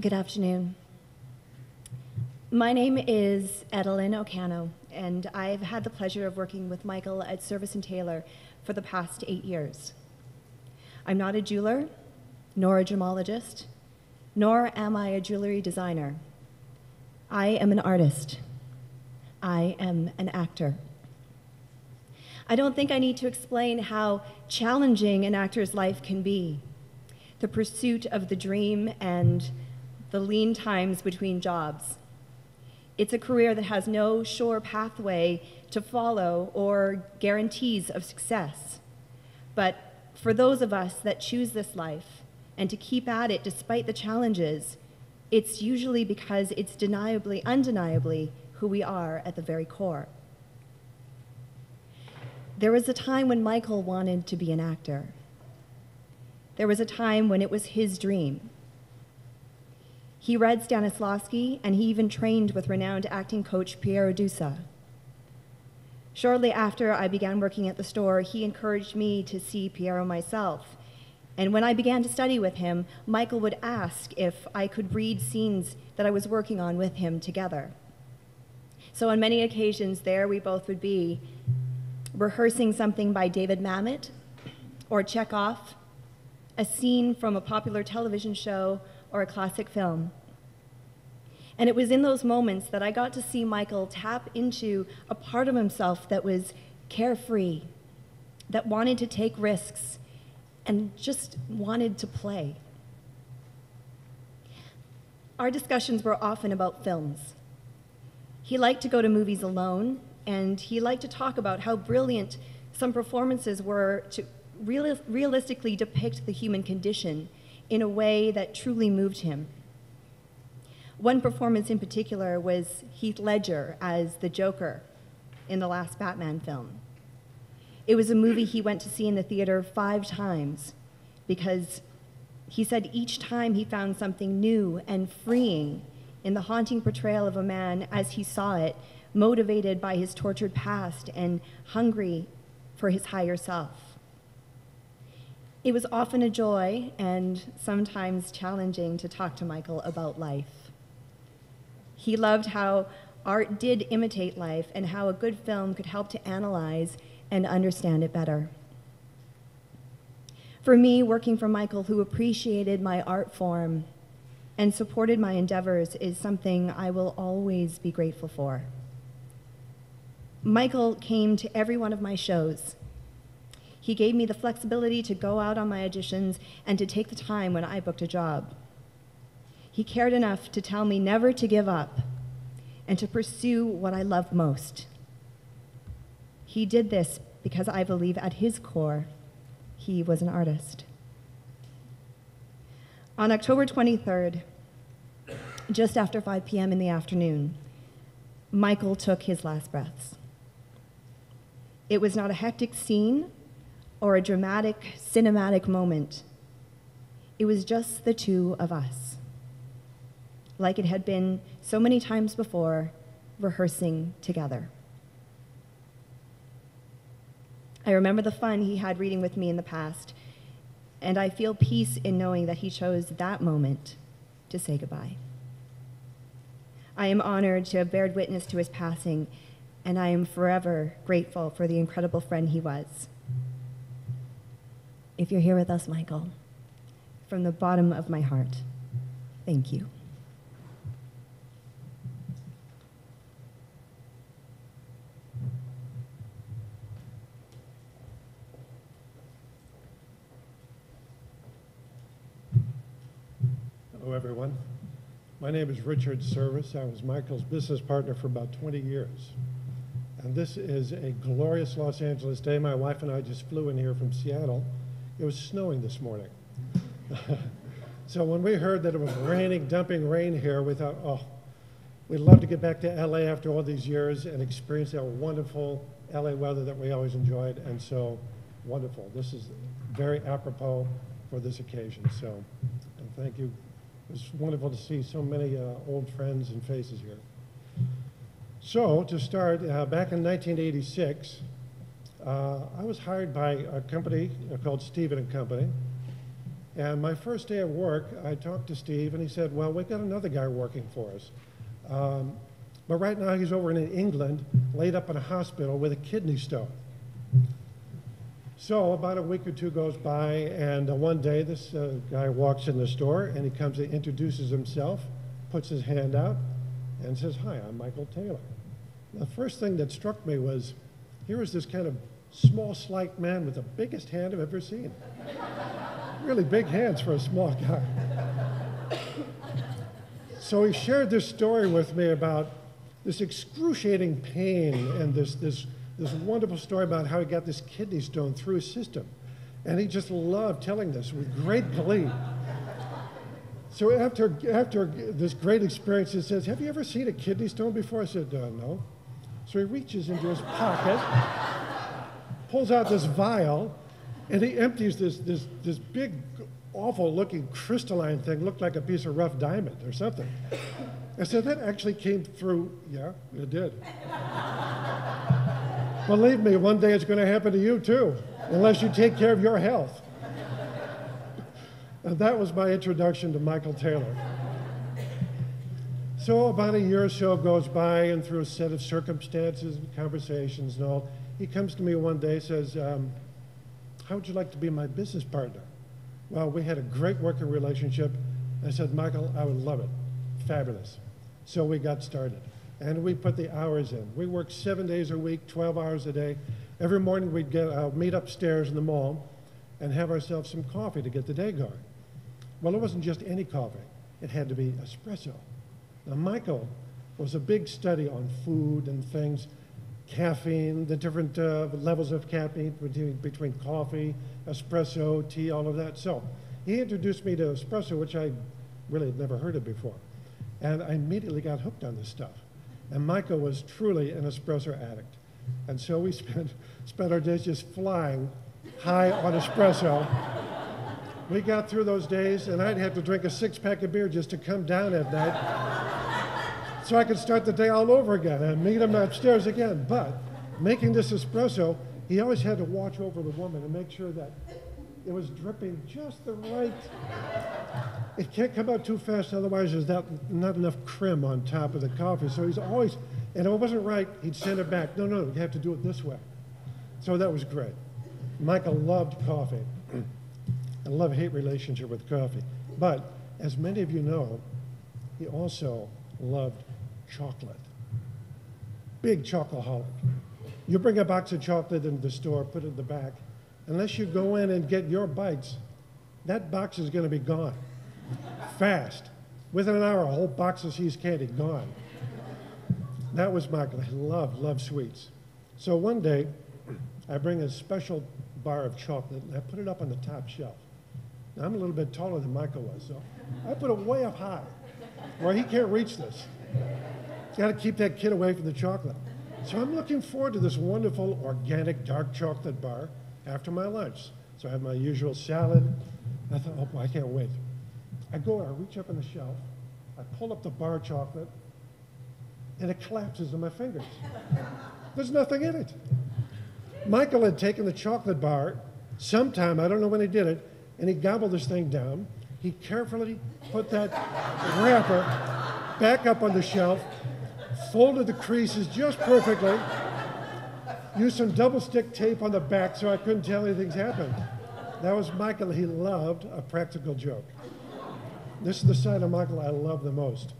Good afternoon. My name is Edelyn Ocano, and I've had the pleasure of working with Michael at Service & Taylor for the past 8 years. I'm not a jeweler, nor a gemologist, nor am I a jewelry designer. I am an artist. I am an actor. I don't think I need to explain how challenging an actor's life can be. The pursuit of the dream and the lean times between jobs. It's a career that has no sure pathway to follow or guarantees of success. But for those of us that choose this life and to keep at it despite the challenges, it's usually because it's undeniably who we are at the very core. There was a time when Michael wanted to be an actor. There was a time when it was his dream. He read Stanislavski, and he even trained with renowned acting coach Piero Dusa. Shortly after I began working at the store, he encouraged me to see Piero myself. And when I began to study with him, Michael would ask if I could read scenes that I was working on with him together. So on many occasions there we both would be rehearsing something by David Mamet or Chekhov, a scene from a popular television show or a classic film. And it was in those moments that I got to see Michael tap into a part of himself that was carefree, that wanted to take risks, and just wanted to play. Our discussions were often about films. He liked to go to movies alone, and he liked to talk about how brilliant some performances were to realistically depict the human condition in a way that truly moved him. One performance in particular was Heath Ledger as the Joker in the last Batman film. It was a movie he went to see in the theater 5 times because he said each time he found something new and freeing in the haunting portrayal of a man as he saw it, motivated by his tortured past and hungry for his higher self. It was often a joy and sometimes challenging to talk to Michael about life. He loved how art did imitate life and how a good film could help to analyze and understand it better. For me, working for Michael, who appreciated my art form and supported my endeavors, is something I will always be grateful for. Michael came to every one of my shows. He gave me the flexibility to go out on my auditions and to take the time when I booked a job. He cared enough to tell me never to give up and to pursue what I loved most. He did this because I believe at his core, he was an artist. On October 23rd, just after 5 p.m. in the afternoon, Michael took his last breaths. It was not a hectic scene or a dramatic, cinematic moment. It was just the two of us, like it had been so many times before, rehearsing together. I remember the fun he had reading with me in the past, and I feel peace in knowing that he chose that moment to say goodbye. I am honored to have bared witness to his passing, and I am forever grateful for the incredible friend he was. If you're here with us, Michael, from the bottom of my heart, thank you. Hello, everyone. My name is Richard Service. I was Michael's business partner for about 20 years. And this is a glorious Los Angeles day. My wife and I just flew in here from Seattle. It was snowing this morning. So when we heard that it was raining, dumping rain here, we thought, oh, we'd love to get back to LA after all these years and experience that wonderful LA weather that we always enjoyed. And so wonderful. This is very apropos for this occasion. So and thank you. It was wonderful to see so many old friends and faces here. So to start, back in 1986, I was hired by a company called Stephen & Company. And my first day at work, I talked to Steve, and he said, well, we've got another guy working for us. But right now he's over in England, laid up in a hospital with a kidney stone. So about a week or two goes by, and one day this guy walks in the store, and he comes and introduces himself, puts his hand out, and says, hi, I'm Michael Taylor. The first thing that struck me was, here was this kind of small, slight man with the biggest hand I've ever seen. Really big hands for a small guy. So he shared this story with me about this excruciating pain and this wonderful story about how he got this kidney stone through his system. And he just loved telling this with great glee. So after this great experience, he says, have you ever seen a kidney stone before? I said, no. So he reaches into his pocket, pulls out this vial, and he empties this big, awful-looking crystalline thing, looked like a piece of rough diamond or something. I said, that actually came through. Yeah, it did. Believe me, one day it's going to happen to you too, unless you take care of your health. And that was my introduction to Michael Taylor. So about a year or so goes by, and through a set of circumstances and conversations and all, he comes to me one day and says, how would you like to be my business partner? Well, we had a great working relationship. I said, Michael, I would love it. Fabulous. So we got started, and we put the hours in. We worked 7 days a week, 12 hours a day. Every morning we'd meet upstairs in the mall and have ourselves some coffee to get the day going. Well, it wasn't just any coffee. It had to be espresso. Now, Michael was a big study on food and things, caffeine, the different levels of caffeine between coffee, espresso, tea, all of that. So he introduced me to espresso, which I really had never heard of before. And I immediately got hooked on this stuff. And Michael was truly an espresso addict. And so we spent our days just flying high on espresso. We got through those days, and I'd have to drink a six-pack of beer just to come down at night so I could start the day all over again and meet him upstairs again. But making this espresso, he always had to watch over the woman and make sure that it was dripping just the right. It can't come out too fast, otherwise there's not enough creme on top of the coffee. So he's always, and if it wasn't right, he'd send it back. No, you have to do it this way. So that was great. Michael loved coffee. A love-hate relationship with coffee. But as many of you know, he also loved chocolate. Big chocoholic. You bring a box of chocolate into the store, put it in the back. Unless you go in and get your bites, that box is going to be gone. Fast. Within an hour, a whole box of See's candy gone. That was Michael. He loved sweets. So one day, I bring a special bar of chocolate, and I put it up on the top shelf. Now, I'm a little bit taller than Michael was, so I put it way up high, where he can't reach this. Got to keep that kid away from the chocolate. So I'm looking forward to this wonderful organic dark chocolate bar after my lunch. So I have my usual salad. I thought, oh boy, I can't wait. I reach up on the shelf, I pull up the bar of chocolate, and it collapses in my fingers. There's nothing in it. Michael had taken the chocolate bar sometime, I don't know when he did it, and he gobbled this thing down. He carefully put that wrapper back up on the shelf, folded the creases just perfectly, used some double stick tape on the back so I couldn't tell anything's happened. That was Michael. He loved a practical joke. This is the side of Michael I love the most.